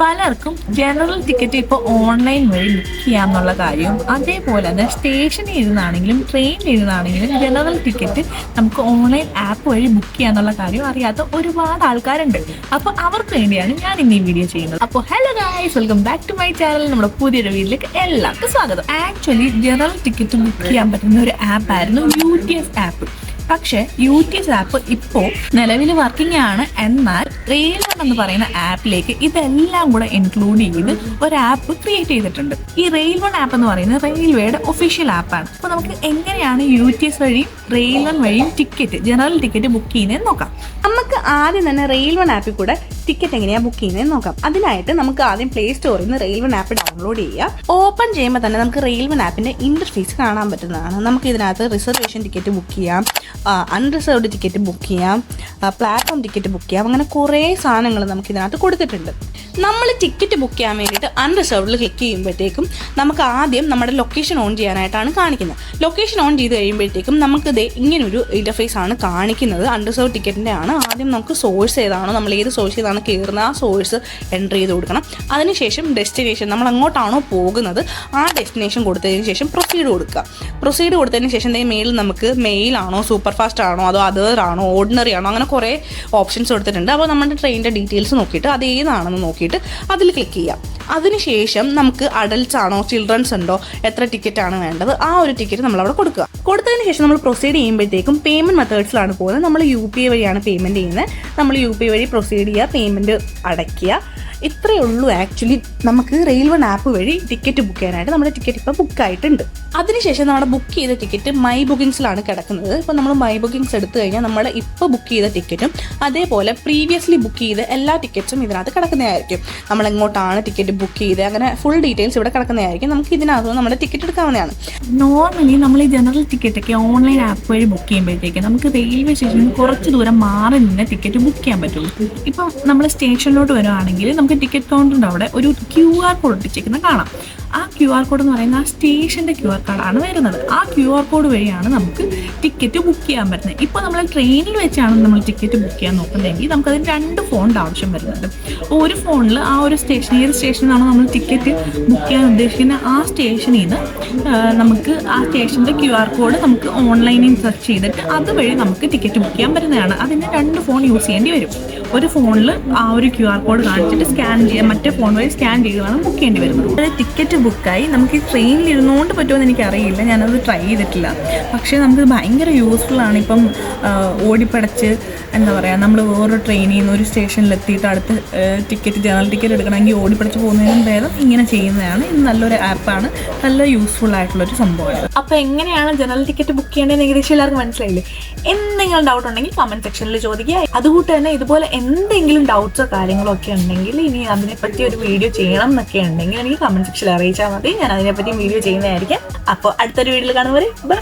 പലർക്കും general ticket ഇപ്പോൾ online വഴി ബുക്ക് ചെയ്യാമെന്നുള്ള കാര്യവും അതേപോലെ തന്നെ സ്റ്റേഷനിൽ ഇരുന്നാണെങ്കിലും ട്രെയിനിൽ ഇരുന്നാണെങ്കിലും ജനറൽ ടിക്കറ്റ് നമുക്ക് ഓൺലൈൻ ആപ്പ് വഴി ബുക്ക് ചെയ്യാന്നുള്ള കാര്യം അറിയാത്ത ഒരുപാട് ആൾക്കാരുണ്ട്. അപ്പോൾ അവർക്ക് വേണ്ടിയാണ് ഞാൻ ഇന്ന് ഈ വീഡിയോ ചെയ്യുന്നത്. അപ്പോൾ hello guys, welcome back to my channel. നമ്മുടെ പുതിയൊരു വീഡിയോയിലേക്ക് എല്ലാവർക്കും സ്വാഗതം. ആക്ച്വലി ജനറൽ ടിക്കറ്റ് ബുക്ക് ചെയ്യാൻ പറ്റുന്ന ഒരു ആപ്പായിരുന്നു UTS ആപ്പ്. പക്ഷേ UTS ആപ്പ് ഇപ്പോൾ നിലവിൽ വർക്കിംഗ് ആണ്. എന്നാൽ റെയിൽവൺ എന്ന് പറയുന്ന ആപ്പിലേക്ക് ഇതെല്ലാം കൂടെ ഇൻക്ലൂഡ് ചെയ്ത് ഒരു ആപ്പ് ക്രിയേറ്റ് ചെയ്തിട്ടുണ്ട്. ഈ റെയിൽവൺ ആപ്പ് എന്ന് പറയുന്നത് റെയിൽവേയുടെ ഒഫീഷ്യൽ ആപ്പാണ്. അപ്പോൾ നമുക്ക് എങ്ങനെയാണ് UTS വഴിയും റെയിൽവൺ വഴിയും ജനറൽ ടിക്കറ്റ് ബുക്ക് ചെയ്യുന്നതെന്ന് നോക്കാം. നമുക്ക് ആദ്യം തന്നെ റെയിൽവൺ ആപ്പിൽ കൂടെ ടിക്കറ്റ് എങ്ങനെയാണ് ബുക്ക് ചെയ്യുന്നതെന്ന് നോക്കാം. അതിനായിട്ട് നമുക്ക് ആദ്യം പ്ലേ സ്റ്റോറിൽ നിന്ന് റെയിൽവൺ ആപ്പ് ഡൗൺലോഡ് ചെയ്യുക. ഓപ്പൺ ചെയ്യുമ്പോൾ തന്നെ നമുക്ക് റെയിൽവൺ ആപ്പിന്റെ ഇന്റർഫേസ് കാണാൻ പറ്റുന്നതാണ്. നമുക്ക് ഇതിനകത്ത് റിസർവേഷൻ ടിക്കറ്റ് ബുക്ക് ചെയ്യാം, അൺറിസർവ്ഡ് ടിക്കറ്റ് ബുക്ക് ചെയ്യാം, പ്ലാറ്റ്ഫോം ടിക്കറ്റ് ബുക്ക് ചെയ്യാം. അങ്ങനെ കുറേ സാധനങ്ങൾ നമുക്ക് ഇതിനകത്ത് കൊടുത്തിട്ടുണ്ട്. നമ്മൾ ടിക്കറ്റ് ബുക്ക് ചെയ്യാൻ വേണ്ടിയിട്ട് അൺറിസർവ്ഡിൽ ക്ലിക്ക് ചെയ്യുമ്പോഴത്തേക്കും നമുക്ക് ആദ്യം നമ്മുടെ ലൊക്കേഷൻ ഓൺ ചെയ്യാനായിട്ടാണ് കാണിക്കുന്നത്. ലൊക്കേഷൻ ഓൺ ചെയ്ത് കഴിയുമ്പോഴത്തേക്കും നമുക്ക് ഇങ്ങനൊരു ഇന്റർഫേസ് ആണ് കാണിക്കുന്നത്. അൺറിസർവ്ഡ് ടിക്കറ്റിൻ്റെ ആണ്. ആദ്യം നമുക്ക് സോഴ്സ് ഏതാണോ, നമ്മൾ ഏത് സോഴ്സ് ഏതാണോ കയറുന്നത് ആ സോഴ്സ് എൻ്റർ ചെയ്ത് കൊടുക്കണം. അതിനുശേഷം ഡെസ്റ്റിനേഷൻ, നമ്മൾ അങ്ങോട്ടാണോ പോകുന്നത് ആ ഡെസ്റ്റിനേഷൻ കൊടുത്തതിന് ശേഷം പ്രൊസീഡ് കൊടുക്കുക. പ്രൊസീഡ് കൊടുത്തതിന് ശേഷം മെയിൽ നമുക്ക് മെയിലാണോ, സൂപ്പർ ഫാസ്റ്റ് ആണോ, അതോ അതർ ആണോ, ഓർഡിനറി ആണോ, അങ്ങനെ കുറേ ഓപ്ഷൻസ് കൊടുത്തിട്ടുണ്ട്. അപ്പോൾ നമ്മുടെ ട്രെയിനിൻ്റെ ഡീറ്റെയിൽസ് നോക്കിയിട്ട് അത് ഏതാണെന്ന് നോക്കിയിട്ട് അതിൽ ക്ലിക്ക് ചെയ്യാം. അതിനുശേഷം നമുക്ക് അഡൽട്സ് ആണോ, ചിൽഡ്രൻസ് ഉണ്ടോ, എത്ര ടിക്കറ്റ് ആണ് വേണ്ടത്, ആ ഒരു ടിക്കറ്റ് നമ്മൾ അവിടെ കൊടുക്കുക. കൊടുത്തതിന് ശേഷം നമ്മൾ പ്രൊസീഡ് ചെയ്യുമ്പോഴത്തേക്കും പേയ്മെന്റ് മെത്തേഡ്സിലാണ് പോകുന്നത്. നമ്മൾ UPI വഴിയാണ് പേയ്മെന്റ് ചെയ്യുന്നത്. നമ്മൾ UPI വഴി പ്രൊസീഡ് ചെയ്യുക, പേയ്മെന്റ് അടയ്ക്കുക. ഇത്രയേ ഉള്ളൂ. ആക്ച്വലി നമുക്ക് റെയിൽവൺ ആപ്പ് വഴി ടിക്കറ്റ് ബുക്ക് ചെയ്യാനായിട്ട് നമ്മുടെ ടിക്കറ്റ് ഇപ്പോൾ ബുക്കായിട്ടുണ്ട്. അതിനുശേഷം നമ്മുടെ ബുക്ക് ചെയ്ത ടിക്കറ്റ് മൈ ബുക്കിങ്സിലാണ് കിടക്കുന്നത്. ഇപ്പോൾ നമ്മൾ മൈ ബുക്കിങ്സ് എടുത്തു കഴിഞ്ഞാൽ നമ്മുടെ ഇപ്പോൾ ബുക്ക് ചെയ്ത ടിക്കറ്റും അതേപോലെ പ്രീവിയസ്ലി ബുക്ക് ചെയ്ത എല്ലാ ടിക്കറ്റ്സും ഇതിനകത്ത് കിടക്കുന്നതായിരിക്കും. നമ്മൾ എങ്ങോട്ടാണ് ടിക്കറ്റ് ബുക്ക് ചെയ്തത്, അങ്ങനെ ഫുൾ ഡീറ്റെയിൽസ് ഇവിടെ കിടക്കുന്നതായിരിക്കും. നമുക്ക് ഇതിനകത്ത് നമ്മുടെ ടിക്കറ്റ് എടുക്കാവുന്നതാണ്. നോർമലി നമ്മൾ ഈ ജനറൽ ടിക്കറ്റൊക്കെ ഓൺലൈൻ ആപ്പ് വഴി ബുക്ക് ചെയ്യുമ്പോഴത്തേക്ക് നമുക്ക് റെയിൽവേ സ്റ്റേഷനിൽ കുറച്ച് ദൂരം മാറി നിന്ന് ടിക്കറ്റ് ബുക്ക് ചെയ്യാൻ പറ്റുള്ളൂ. ഇപ്പം നമ്മൾ സ്റ്റേഷനിലോട്ട് വരുവാണെങ്കിൽ നമുക്ക് ടിക്കറ്റ് കൗണ്ടറിൻ്റെ അവിടെ ഒരു QR കോഡ് ഒട്ടിച്ചേക്കുന്നത് കാണാം. ആ QR കോഡ് എന്ന് പറയുന്നത് ആ സ്റ്റേഷൻ്റെ QR കോഡാണ് വരുന്നത്. ആ QR കോഡ് വഴിയാണ് നമുക്ക് ടിക്കറ്റ് ബുക്ക് ചെയ്യാൻ പറ്റുന്നത്. ഇപ്പോൾ നമ്മൾ ട്രെയിനിൽ വെച്ചാണ് നമ്മൾ ടിക്കറ്റ് ബുക്ക് ചെയ്യാൻ നോക്കുന്നതെങ്കിൽ നമുക്കതിന് 2 ഫോണിൻ്റെ ആവശ്യം വരുന്നുണ്ട്. ഒരു ഫോണിൽ ആ ഒരു സ്റ്റേഷൻ, ഏത് സ്റ്റേഷനിൽ നിന്നാണോ നമ്മൾ ടിക്കറ്റ് ബുക്ക് ചെയ്യാൻ ഉദ്ദേശിക്കുന്ന ആ സ്റ്റേഷനിൽ നിന്ന് നമുക്ക് ആ സ്റ്റേഷൻ്റെ QR കോഡ് നമുക്ക് ഓൺലൈനിൽ സെർച്ച് ചെയ്തിട്ട് അതുവഴി നമുക്ക് ടിക്കറ്റ് ബുക്ക് ചെയ്യാൻ പറ്റുന്നതാണ്. അതിന് 2 ഫോൺ യൂസ് ചെയ്യേണ്ടി വരും. ഒരു ഫോണിൽ ആ ഒരു QR കോഡ് കാണിച്ചിട്ട് സ്കാൻ ചെയ്യാൻ, മറ്റേ ഫോൺ വഴി സ്കാൻ ചെയ്താണ് ബുക്ക് ചെയ്യേണ്ടി വരുന്നത്. ഒരു ടിക്കറ്റ് ബുക്കായി നമുക്ക് ഈ ട്രെയിനിൽ ഇരുന്നുകൊണ്ട് പറ്റുമെന്ന് എനിക്കറിയില്ല, ഞാനത് ട്രൈ ചെയ്തിട്ടില്ല. പക്ഷേ നമുക്ക് ഭയങ്കര യൂസ്ഫുൾ ആണ്. ഇപ്പം ഓടിപ്പടച്ച് എന്താ പറയുക, നമ്മൾ വേറൊരു ട്രെയിനിൽ നിന്ന് ഒരു സ്റ്റേഷനിലെത്തിയിട്ട് അടുത്ത് ജനറൽ ടിക്കറ്റ് എടുക്കണമെങ്കിൽ ഓടിപ്പടച്ച് പോകുന്നതിനും ഭേദം ഇങ്ങനെ ചെയ്യുന്നതാണ്. ഇത് നല്ലൊരു ആപ്പാണ്, നല്ല യൂസ്ഫുൾ ആയിട്ടുള്ളൊരു സംഭവമാണ്. അപ്പോൾ എങ്ങനെയാണ് ജനറൽ ടിക്കറ്റ് ബുക്ക് ചെയ്യേണ്ടതെന്ന് ഏകദേശം എല്ലാവർക്കും മനസ്സിലായില്ലേ? എന്തെങ്കിലും ഡൗട്ട് ഉണ്ടെങ്കിൽ കമൻറ്റ് സെക്ഷനിൽ ചോദിക്കുക. അതുകൂട്ട് തന്നെ ഇതുപോലെ എന്തെങ്കിലും ഡൗട്ട്സോ കാര്യങ്ങളോ ഒക്കെ ഉണ്ടെങ്കിൽ, ഇനി അതിനെപ്പറ്റി ഒരു വീഡിയോ ചെയ്യണം എന്നൊക്കെ ഉണ്ടെങ്കിൽ എനിക്ക് കമൻറ്റ് സെക്ഷനിൽ അറിയിച്ചാൽ മതി. ഞാൻ അതിനെപ്പറ്റി വീഡിയോ ചെയ്യുന്നതായിരിക്കും. അപ്പോൾ അടുത്തൊരു വീഡിയോയിൽ കാണുമ്പോൾ ബൈ.